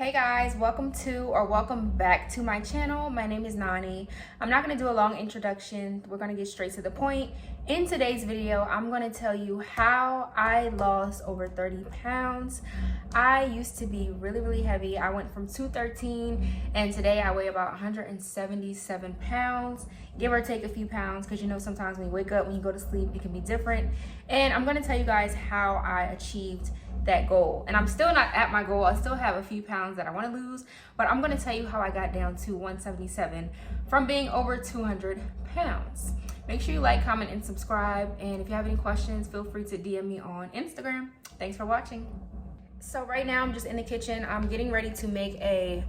Hey guys, welcome back to my channel. My name is Nani. I'm not going to do a long introduction. We're going to get straight to the point. In today's video, I'm going to tell you how I lost over 30 pounds. I used to be really heavy. I went from 213 and today I weigh about 177 pounds, give or take a few pounds, because you know sometimes when you wake up, when you go to sleep, it can be different. And I'm going to tell you guys how I achieved that goal. And I'm still not at my goal. I still have a few pounds that I want to lose, but I'm going to tell you how I got down to 177 from being over 200 pounds. Make sure you like, comment, and subscribe. And if you have any questions, feel free to DM me on Instagram. Thanks for watching. So right now I'm just in the kitchen. I'm getting ready to make a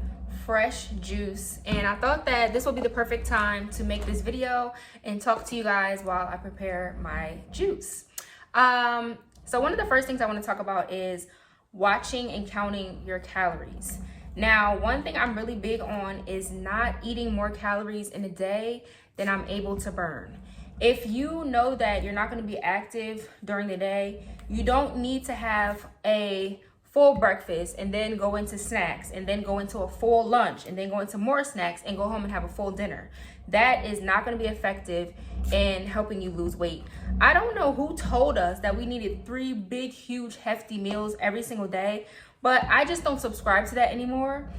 fresh juice, and I thought that this would be the perfect time to make this video and talk to you guys while I prepare my juice. So one of the first things I want to talk about is watching and counting your calories. Now, one thing I'm really big on is not eating more calories in a day than I'm able to burn. If you know that you're not going to be active during the day, you don't need to have a full breakfast and then go into snacks and then go into a full lunch and then go into more snacks and go home and have a full dinner. That is not going to be effective in helping you lose weight. I don't know who told us that we needed 3 big, huge, hefty meals every single day, but I just don't subscribe to that anymore.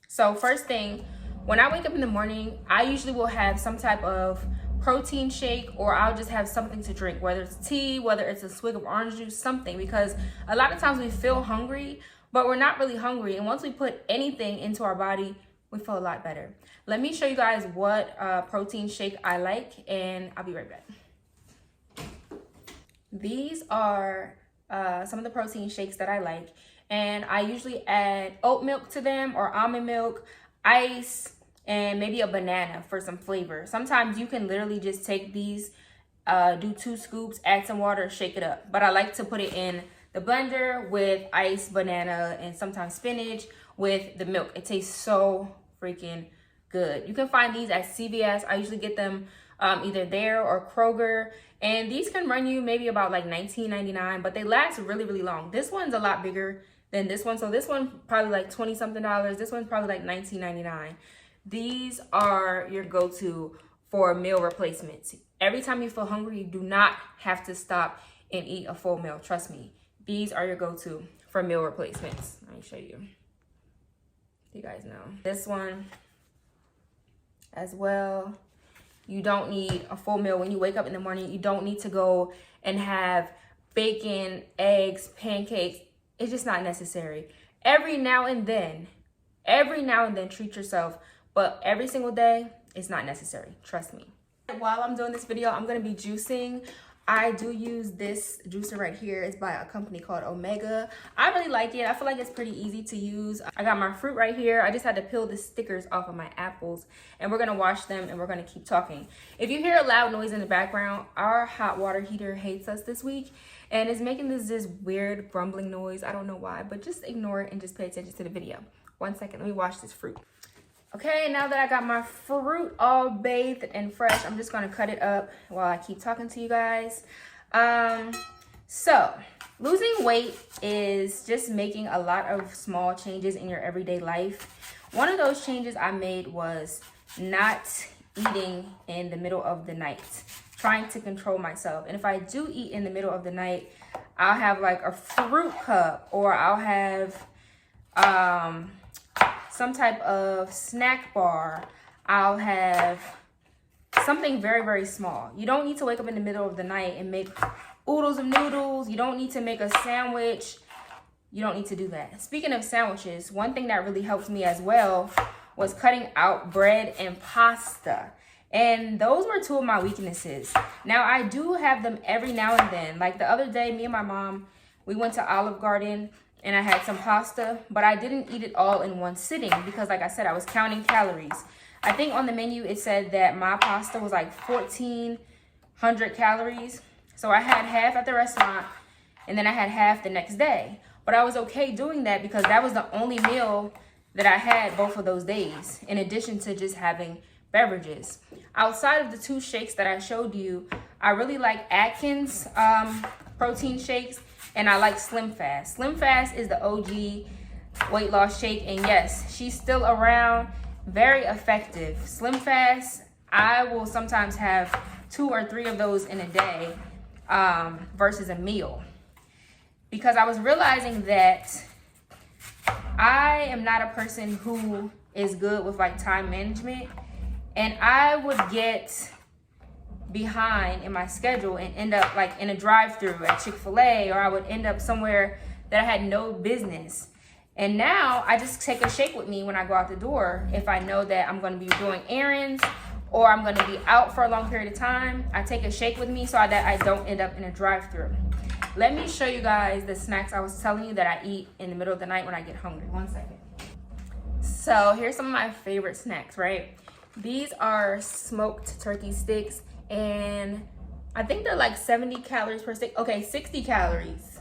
So first thing, when I wake up in the morning, I usually will have some type of protein shake, or I'll just have something to drink, whether it's tea, whether it's a swig of orange juice, something, because a lot of times we feel hungry, but we're not really hungry. And once we put anything into our body, we feel a lot better. Let me show you guys what protein shake I like, and I'll be right back. These are some of the protein shakes that I like, and I usually add oat milk to them, or almond milk, ice, and maybe a banana for some flavor. Sometimes you can literally just take these, do 2 scoops, add some water, shake it up. But I like to put it in the blender with ice, banana, and sometimes spinach with the milk. It tastes so freaking good. You can find these at CVS. I usually get them either there or Kroger. And these can run you maybe about like $19.99, but they last really long. This one's a lot bigger than this one. So this one probably like 20 something dollars. This one's probably like $19.99. These are your go-to for meal replacements. Every time you feel hungry, you do not have to stop and eat a full meal. Trust me, these are your go-to for meal replacements. Let me show you. You guys know. This one as well. You don't need a full meal. When you wake up in the morning, you don't need to go and have bacon, eggs, pancakes. It's just not necessary. Every now and then treat yourself. But every single day, it's not necessary. Trust me. While I'm doing this video, I'm going to be juicing. I do use this juicer right here. It's by a company called Omega. I really like it. I feel like it's pretty easy to use. I got my fruit right here. I just had to peel the stickers off of my apples. And we're going to wash them and we're going to keep talking. If you hear a loud noise in the background, our hot water heater hates us this week. And it's making this weird grumbling noise. I don't know why, but just ignore it and just pay attention to the video. 1 second. Let me wash this fruit. Okay, now that I got my fruit all bathed and fresh, I'm just going to cut it up while I keep talking to you guys. So losing weight is just making a lot of small changes in your everyday life. One of those changes I made was not eating in the middle of the night, trying to control myself. And if I do eat in the middle of the night, I'll have like a fruit cup, or I'll have some type of snack bar. I'll have something very small. You don't need to wake up in the middle of the night and make oodles of noodles. You don't need to make a sandwich. You don't need to do that. Speaking of sandwiches, one thing that really helped me as well was cutting out bread and pasta. And those were 2 of my weaknesses. Now, I do have them every now and then. Like the other day, me and my mom, we went to Olive Garden and I had some pasta, but I didn't eat it all in one sitting because, like I said, I was counting calories. I think on the menu it said that my pasta was like 1,400 calories. So I had half at the restaurant and then I had half the next day. But I was okay doing that because that was the only meal that I had both of those days, in addition to just having beverages. Outside of the 2 shakes that I showed you, I really like Atkins protein shakes, and I like Slim Fast. Slim Fast is the OG weight loss shake. And yes, she's still around, very effective. Slim Fast, I will sometimes have 2 or 3 of those in a day versus a meal, because I was realizing that I am not a person who is good with like time management, and I would get behind in my schedule and end up like in a drive-through at Chick-fil-A, or I would end up somewhere that I had no business. And now I just take a shake with me when I go out the door. If I know that I'm going to be doing errands or I'm going to be out for a long period of time, I take a shake with me so that I don't end up in a drive-through. Let me show you guys the snacks I was telling you that I eat in the middle of the night when I get hungry. 1 second. So here's some of my favorite snacks, right? These are smoked turkey sticks, and I think they're like 70 calories per stick. Okay, 60 calories.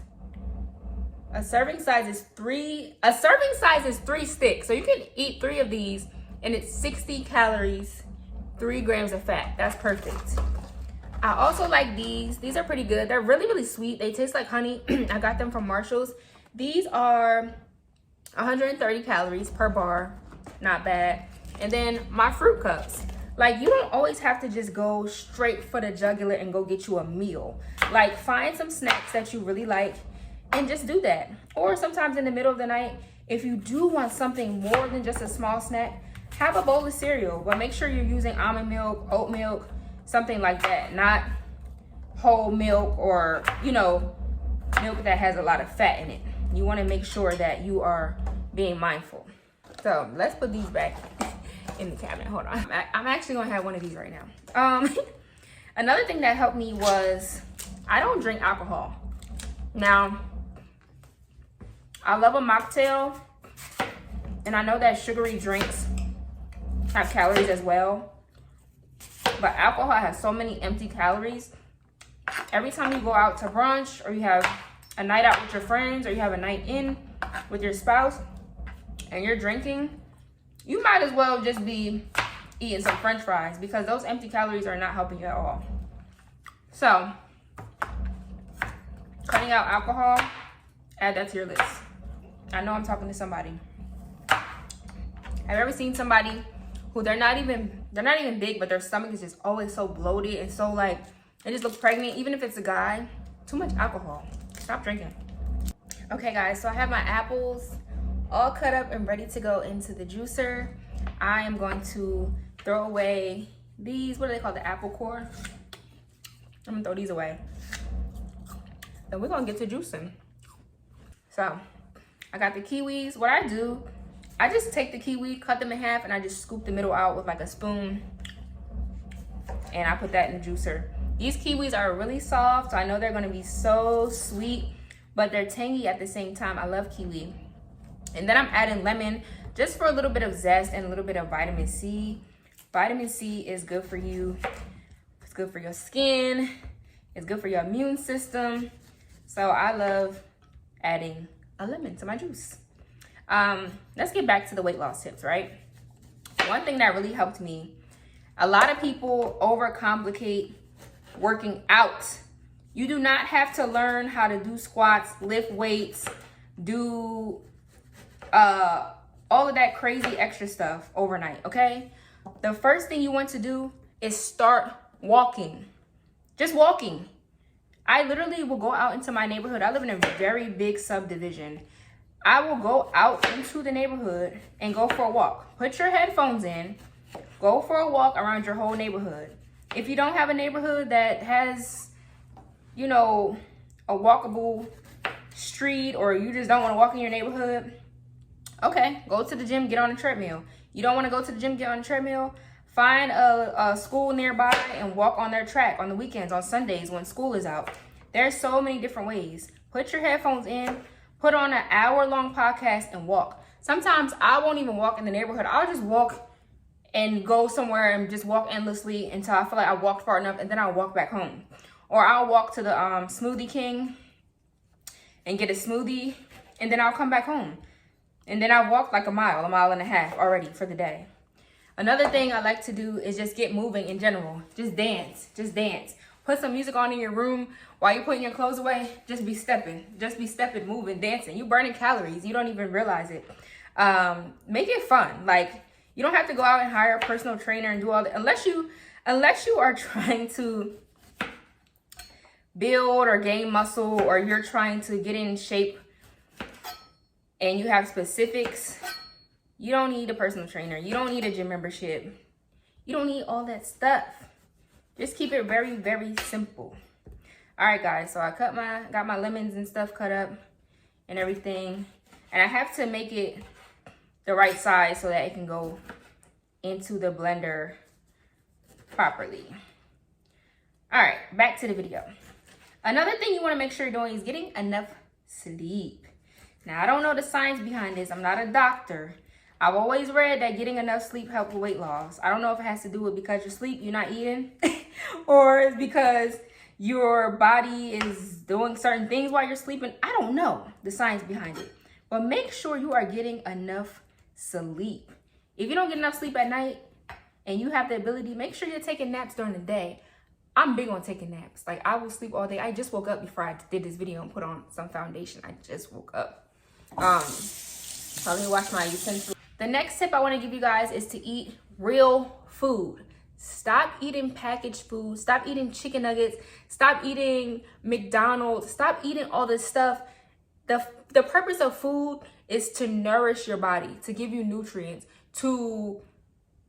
A serving size is 3 sticks. So you can eat 3 of these and it's 60 calories, 3 grams of fat. That's perfect. I also like these. These are pretty good. They're really, really sweet. They taste like honey. I got them from Marshall's. These are 130 calories per bar. Not bad. And then my fruit cups. Like, you don't always have to just go straight for the jugular and go get you a meal. Like, find some snacks that you really like and just do that. Or sometimes in the middle of the night, if you do want something more than just a small snack, have a bowl of cereal. But make sure you're using almond milk, oat milk, something like that. Not whole milk or, you know, milk that has a lot of fat in it. You want to make sure that you are being mindful. So let's put these back in the cabinet. Hold on. I'm actually going to have one of these right now. Another thing that helped me was I don't drink alcohol. Now, I love a mocktail, and I know that sugary drinks have calories as well, but alcohol has so many empty calories. Every time you go out to brunch, or you have a night out with your friends, or you have a night in with your spouse and you're drinking, you might as well just be eating some french fries, because those empty calories are not helping you at all. So cutting out alcohol, add that to your list. I know I'm talking to somebody. Have you ever seen somebody who they're not even big, but their stomach is just always so bloated and so like, they just look pregnant, even if it's a guy? Too much alcohol. Stop drinking. Okay guys, so I have my apples all cut up and ready to go into the juicer. I am going to throw away these, what do they call, the apple core? I'm gonna throw these away. And we're gonna get to juicing. So I got the kiwis. What I do, I just take the kiwi, cut them in half, and I just scoop the middle out with like a spoon, and I put that in the juicer. These kiwis are really soft, so I know they're gonna be so sweet, but they're tangy at the same time. I love kiwi. And then I'm adding lemon just for a little bit of zest and a little bit of vitamin C. Vitamin C is good for you. It's good for your skin. It's good for your immune system. So I love adding a lemon to my juice. Let's get back to the weight loss tips, right? One thing that really helped me, a lot of people overcomplicate working out. You do not have to learn how to do squats, lift weights, do all of that crazy extra stuff overnight, okay? The first thing you want to do is start walking. Just walking. I literally will go out into my neighborhood. I live in a very big subdivision. I will go out into the neighborhood and go for a walk. Put your headphones in. Go for a walk around your whole neighborhood. If you don't have a neighborhood that has, you know, a walkable street, or you just don't want to walk in your neighborhood, okay, go to the gym, get on a treadmill. You don't want to go to the gym, get on a treadmill, find a school nearby and walk on their track on the weekends, on Sundays when school is out. There's so many different ways. Put your headphones in, put on an hour-long podcast and walk. Sometimes I won't even walk in the neighborhood. I'll just walk and go somewhere and just walk endlessly until I feel like I walked far enough, and then I'll walk back home. Or I'll walk to the Smoothie King and get a smoothie, and then I'll come back home. And then I've walked like a mile and a half already for the day. Another thing I like to do is just get moving in general. Just dance. Put put some music on in your room while you're putting your clothes away. Just be stepping, moving, dancing. You burning calories. You don't even realize it. Make it fun. Like, you don't have to go out and hire a personal trainer and do all that unless you are trying to build or gain muscle, or you're trying to get in shape and you have specifics. You don't need a personal trainer. You don't need a gym membership. You don't need all that stuff. Just keep it very, very simple. All right, guys. So I got my lemons and stuff cut up and everything. And I have to make it the right size so that it can go into the blender properly. All right, back to the video. Another thing you want to make sure you're doing is getting enough sleep. Now, I don't know the science behind this. I'm not a doctor. I've always read that getting enough sleep helps with weight loss. I don't know if it has to do with because you sleep, you're not eating, or it's because your body is doing certain things while you're sleeping. I don't know the science behind it. But make sure you are getting enough sleep. If you don't get enough sleep at night and you have the ability, make sure you're taking naps during the day. I'm big on taking naps. Like, I will sleep all day. I just woke up before I did this video and put on some foundation. I just woke up. So let me wash my utensils. The next tip I want to give you guys is to eat real food. Stop eating packaged food. Stop eating chicken nuggets. Stop eating McDonald's. Stop eating all this stuff. The purpose of food is to nourish your body, to give you nutrients, to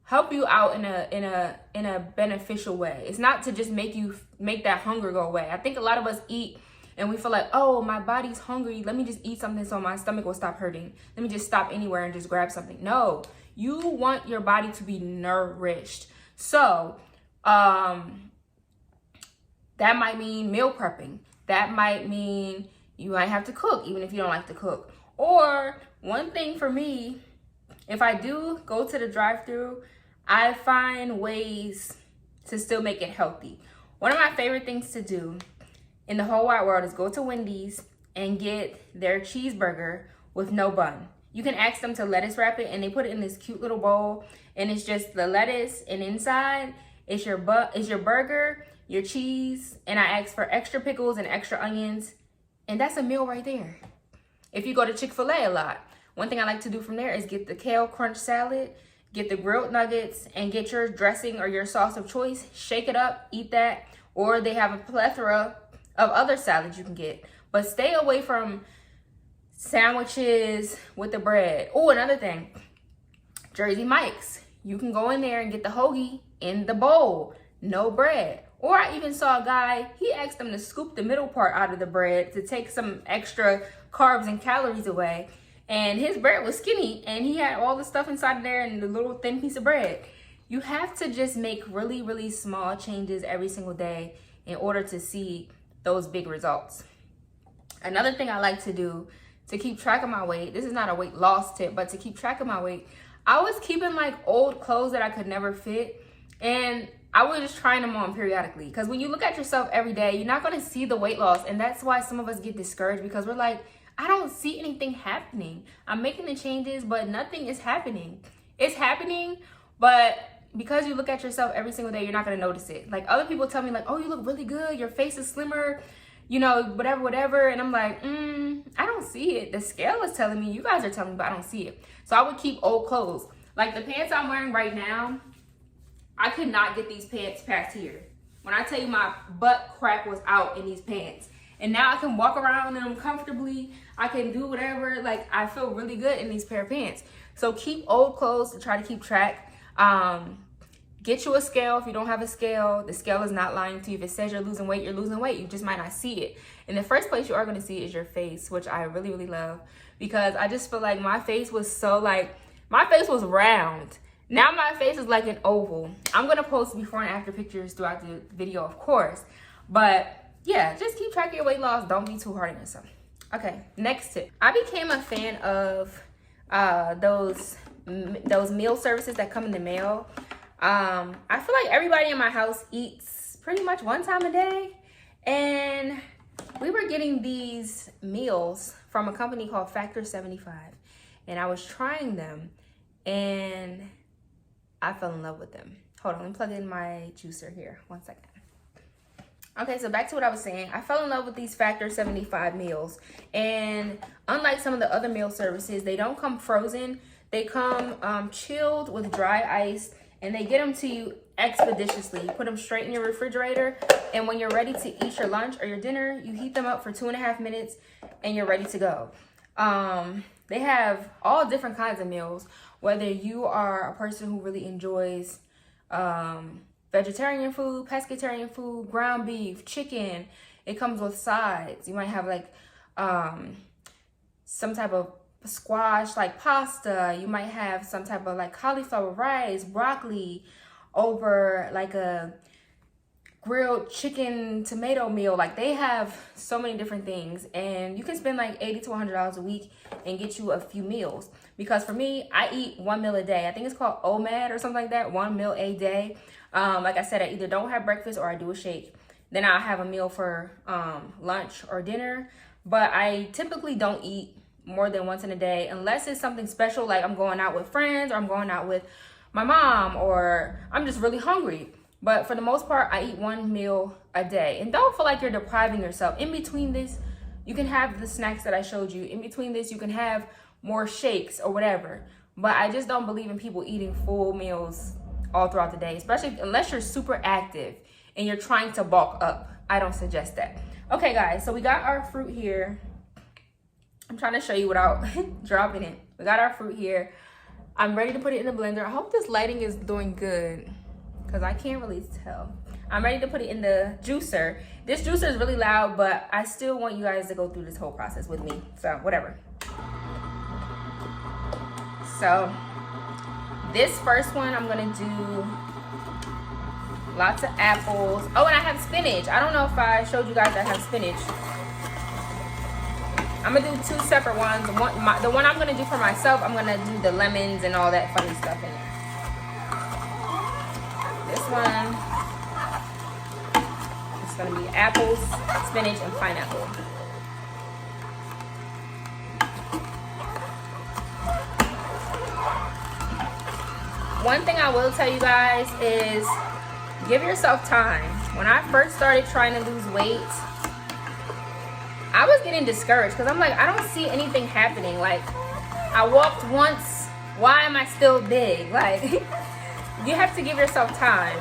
help you out in a beneficial way. It's not to just make that hunger go away. I think a lot of us eat and we feel like, oh, my body's hungry. Let me just eat something so my stomach will stop hurting. Let me just stop anywhere and just grab something. No, you want your body to be nourished. So that might mean meal prepping. That might mean you might have to cook, even if you don't like to cook. Or one thing for me, if I do go to the drive-thru, I find ways to still make it healthy. One of my favorite things to do in the whole wide world is go to Wendy's and get their cheeseburger with no bun. You can ask them to lettuce wrap it, and they put it in this cute little bowl, and it's just the lettuce, and inside is your burger, your cheese, and I ask for extra pickles and extra onions, and that's a meal right there. If you go to Chick-fil-A a lot, one thing I like to do from there is get the kale crunch salad, get the grilled nuggets, and get your dressing or your sauce of choice, shake it up, eat that, or they have a plethora of other salads you can get. But stay away from sandwiches with the bread. Oh, another thing, Jersey Mike's. You can go in there and get the hoagie in the bowl, no bread. Or I even saw a guy, he asked them to scoop the middle part out of the bread to take some extra carbs and calories away. And his bread was skinny and he had all the stuff inside of there and the little thin piece of bread. You have to just make really, really small changes every single day in order to see those big results. Another thing I like to do to keep track of my weight, this is not a weight loss tip, but to keep track of my weight, I was keeping like old clothes that I could never fit, and I was just trying them on periodically. Because when you look at yourself every day, you're not going to see the weight loss, and that's why some of us get discouraged, because we're like, I don't see anything happening. I'm making the changes, but nothing is happening. It's happening, but because you look at yourself every single day, you're not going to notice it. Like, other people tell me like, oh, you look really good, your face is slimmer, you know, whatever. And I'm like, I don't see it. The scale is telling me, you guys are telling me, but I don't see it. So I would keep old clothes. Like the pants I'm wearing right now, I could not get these pants past here. When I tell you my butt crack was out in these pants. And now I can walk around in them comfortably. I can do whatever. Like, I feel really good in these pair of pants. So keep old clothes to try to keep track. Get you a scale if you don't have a scale. The scale is not lying to you. If it says you're losing weight, you're losing weight. You just might not see it. And the first place you are going to see is your face, which I really, really love. Because I just feel like my face was so like, my face was round. Now my face is like an oval. I'm going to post before and after pictures throughout the video, of course. But yeah, just keep track of your weight loss. Don't be too hard on yourself. Okay, next tip. I became a fan of those meal services that come in the mail. I feel like everybody in my house eats pretty much one time a day. And we were getting these meals from a company called Factor 75. And I was trying them and I fell in love with them. Hold on, let me plug in my juicer here. 1 second. Okay, so back to what I was saying. I fell in love with these Factor 75 meals. And unlike some of the other meal services, they don't come frozen. They come chilled with dry ice, and they get them to you expeditiously. You put them straight in your refrigerator, and when you're ready to eat your lunch or your dinner, you heat them up for 2.5 minutes, and you're ready to go. They have all different kinds of meals, whether you are a person who really enjoys vegetarian food, pescatarian food, ground beef, chicken. It comes with sides. You might have like some type of squash like pasta. You might have some type of like cauliflower rice, broccoli over like a grilled chicken tomato meal. Like, they have so many different things, and you can spend like $80 to $100 a week and get you a few meals. Because for me, I eat 1 meal a day. I think it's called OMAD or something like that, 1 meal a day. Like I said, I either don't have breakfast or I do a shake. Then I'll have a meal for lunch or dinner. But I typically don't eat more than once in a day unless it's something special, like I'm going out with friends or I'm going out with my mom or I'm just really hungry. But for the most part, I eat 1 meal a day. And don't feel like you're depriving yourself. In between this, you can have the snacks that I showed you. In between this, you can have more shakes or whatever. But I just don't believe in people eating full meals all throughout the day, especially unless you're super active and you're trying to bulk up. I don't suggest that. Okay, guys, so we got our fruit here. I'm trying to show you without dropping it. We got our fruit here. I'm ready to put it in the blender. I hope this lighting is doing good because I can't really tell. I'm ready to put it in the juicer. This juicer is really loud, but I still want you guys to go through this whole process with me. So whatever. So this first one, I'm gonna do lots of apples. Oh, and I have spinach. I don't know if I showed you guys I have spinach. I'm gonna do 2 separate ones. The one I'm gonna do for myself, I'm gonna do the lemons and all that funny stuff in there. This one, it's gonna be apples, spinach, and pineapple. One thing I will tell you guys is give yourself time. When I first started trying to lose weight, I was getting discouraged because I'm like, I don't see anything happening. Like, I walked once, why am I still big? Like, you have to give yourself time.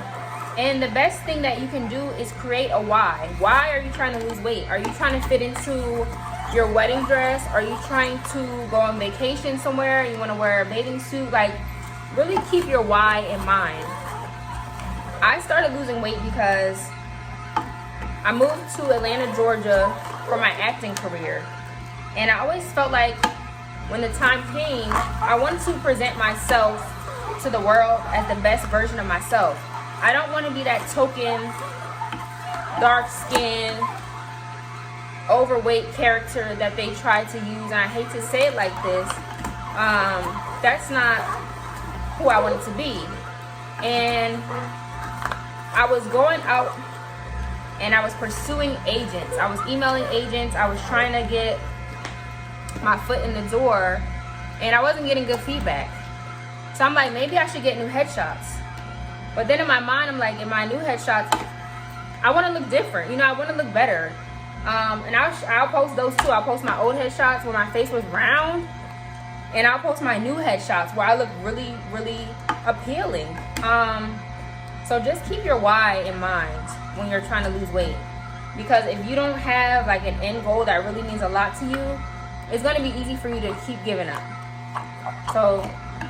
And the best thing that you can do is create a why. Why are you trying to lose weight? Are you trying to fit into your wedding dress? Are you trying to go on vacation somewhere? You want to wear a bathing suit? Like, really keep your why in mind. I started losing weight because I moved to Atlanta, Georgia for my acting career. And I always felt like when the time came, I wanted to present myself to the world as the best version of myself. I don't want to be that token, dark-skinned, overweight character that they try to use. And I hate to say it like this. That's not who I wanted to be. And I was going out and I was pursuing agents. I was emailing agents. I was trying to get my foot in the door, and I wasn't getting good feedback. So I'm like, maybe I should get new headshots. But then in my mind, I'm like, in my new headshots, I want to look different. You know, I want to look better. And I'll post those too. I'll post my old headshots where my face was round, and I'll post my new headshots where I look really, really appealing. So just keep your why in mind when you're trying to lose weight. Because if you don't have like an end goal that really means a lot to you, it's going to be easy for you to keep giving up. So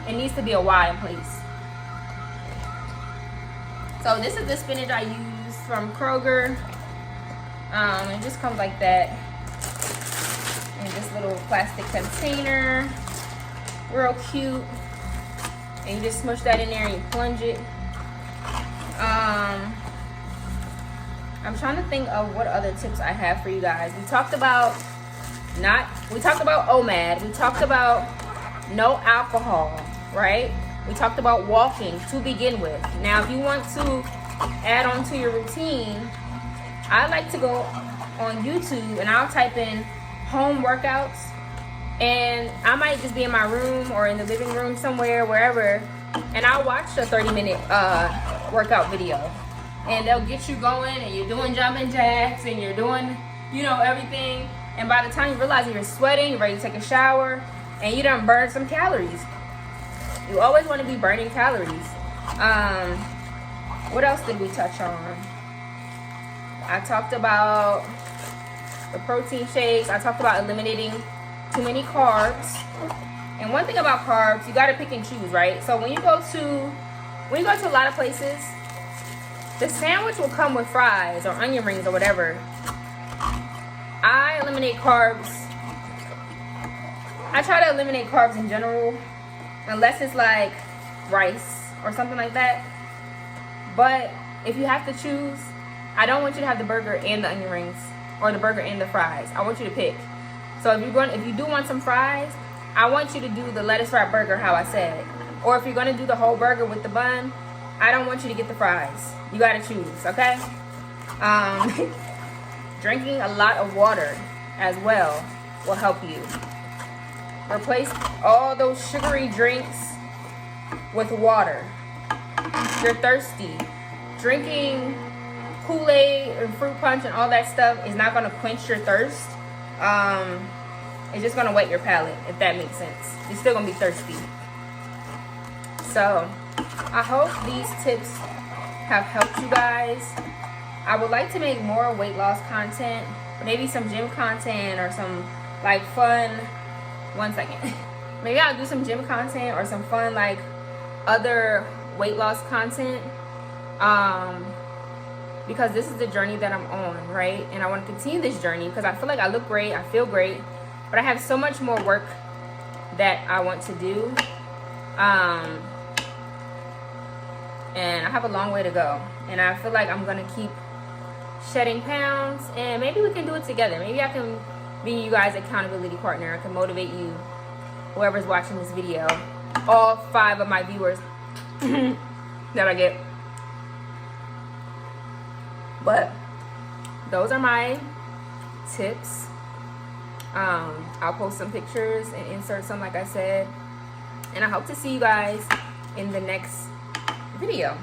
it needs to be a why in place. So this is the spinach I use from Kroger. It just comes like that in this little plastic container. Real cute. And you just smush that in there and you plunge it. I'm trying to think of what other tips I have for you guys. We talked about OMAD. We talked about no alcohol, right? We talked about walking to begin with. Now, if you want to add on to your routine, I like to go on YouTube and I'll type in home workouts, and I might just be in my room or in the living room somewhere, wherever, and I'll watch a 30-minute workout video. and they'll get you going, and you're doing jumping jacks, and you're doing, you know, everything. And by the time you realize you're sweating, you're ready to take a shower, and you done burned some calories. You always want to be burning calories. What else did we touch on? I talked about the protein shakes. I talked about eliminating too many carbs. And one thing about carbs, you gotta pick and choose, right? So when you go to a lot of places, the sandwich will come with fries or onion rings or whatever. I eliminate carbs. I try to eliminate carbs in general, unless it's like rice or something like that. But if you have to choose, I don't want you to have the burger and the onion rings, or the burger and the fries. I want you to pick. So if you do want some fries, I want you to do the lettuce wrap burger how I said. Or if you're gonna do the whole burger with the bun, I don't want you to get the fries. You gotta choose, okay? Drinking a lot of water as well will help you. Replace all those sugary drinks with water. You're thirsty. Drinking Kool-Aid and fruit punch and all that stuff is not gonna quench your thirst. It's just gonna wet your palate, if that makes sense. You're still gonna be thirsty. So I hope these tips have helped you guys. I would like to make more weight loss content, maybe some gym content or some like fun, one second. Maybe I'll do some gym content or some fun like other weight loss content. Because this is the journey that I'm on, right? And I want to continue this journey because I feel like I look great, I feel great, but I have so much more work that I want to do. And I have a long way to go. And I feel like I'm gonna keep shedding pounds, and maybe we can do it together. Maybe I can be you guys' accountability partner. I can motivate you, whoever's watching this video, all 5 of my viewers that I get. But those are my tips. I'll post some pictures and insert some, like I said, and I hope to see you guys in the next video.